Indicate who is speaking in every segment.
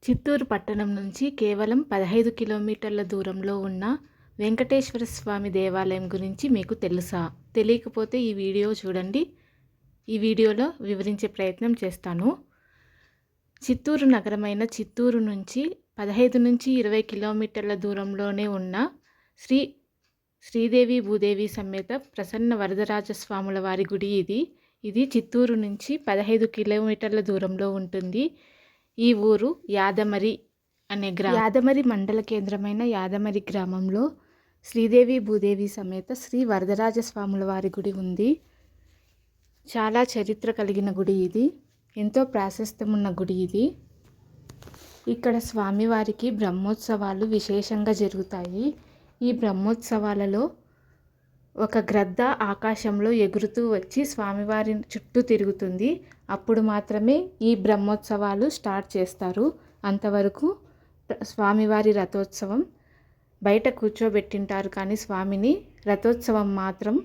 Speaker 1: చిత్తూరు పట్టణం నుంచి కేవలం 15 కిలోమీటర్ల దూరంలో ఉన్న వెంకటేశ్వర స్వామి దేవాలయం గురించి మీకు తెలుసా? తెలియకపోతే ఈ వీడియో చూడండి. ఈ వీడియోలో వివరించే ప్రయత్నం చేస్తాను. చిత్తూరు నగరమైన చిత్తూరు నుంచి 15 నుంచి 20 కిలోమీటర్ల దూరంలోనే ఉన్న శ్రీదేవి భూదేవి సమేత ప్రసన్న వరదరాజస్వాముల వారి గుడి ఇది చిత్తూరు నుంచి 15 కిలోమీటర్ల దూరంలో ఉంటుంది. ఈ ఊరు యాదమరి అనే యాదమరి మండల కేంద్రమైన యాదమరి గ్రామంలో శ్రీదేవి భూదేవి సమేత శ్రీ వరదరాజస్వాముల వారి గుడి ఉంది. చాలా చరిత్ర కలిగిన గుడి ఇది. ఎంతో ప్రాశస్త్యం ఉన్న గుడి ఇది. ఇక్కడ స్వామివారికి బ్రహ్మోత్సవాలు విశేషంగా జరుగుతాయి. ఈ బ్రహ్మోత్సవాలలో ఒక గ్రద్ద ఆకాశంలో ఎగురుతూ వచ్చి స్వామివారి చుట్టూ తిరుగుతుంది. అప్పుడు మాత్రమే ఈ బ్రహ్మోత్సవాలు స్టార్ట్ చేస్తారు. అంతవరకు స్వామివారి రథోత్సవం బయట కూర్చోబెట్టింటారు, కానీ స్వామిని రథోత్సవం మాత్రం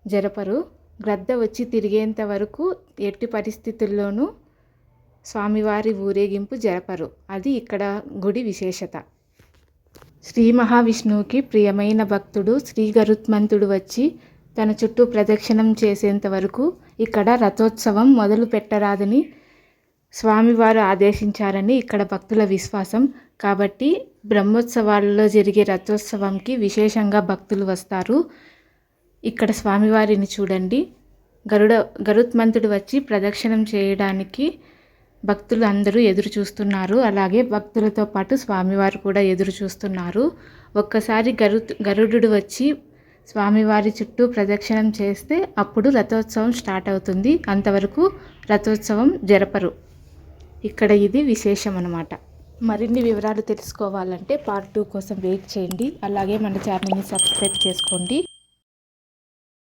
Speaker 1: జరపరు. గ్రద్ద వచ్చి తిరిగేంత వరకు ఎట్టి పరిస్థితుల్లోనూ స్వామివారి ఊరేగింపు జరపరు. అది ఇక్కడ గుడి విశేషత. శ్రీ మహావిష్ణువుకి ప్రియమైన భక్తుడు శ్రీ గరుత్మంతుడు వచ్చి తన చుట్టూ ప్రదక్షిణం చేసేంత వరకు ఇక్కడ రథోత్సవం మొదలు పెట్టరాదని స్వామివారు ఆదేశించారని ఇక్కడ భక్తుల విశ్వాసం. కాబట్టి బ్రహ్మోత్సవాలలో జరిగే రథోత్సవంకి విశేషంగా భక్తులు వస్తారు. ఇక్కడ స్వామివారిని చూడండి. గరుత్మంతుడు వచ్చి ప్రదక్షిణం చేయడానికి భక్తులు అందరూ ఎదురు చూస్తున్నారు. అలాగే భక్తులతో పాటు స్వామివారు కూడా ఎదురు చూస్తున్నారు. ఒక్కసారి గరుడు వచ్చి స్వామివారి చుట్టూ ప్రదక్షిణం చేస్తే అప్పుడు రథోత్సవం స్టార్ట్ అవుతుంది. అంతవరకు రథోత్సవం జరపరు. ఇక్కడ ఇది విశేషం అన్నమాట. మరిన్ని వివరాలు తెలుసుకోవాలంటే పార్ట్ 2 కోసం వెయిట్ చేయండి. అలాగే మన ఛానల్ని సబ్స్క్రైబ్ చేసుకోండి.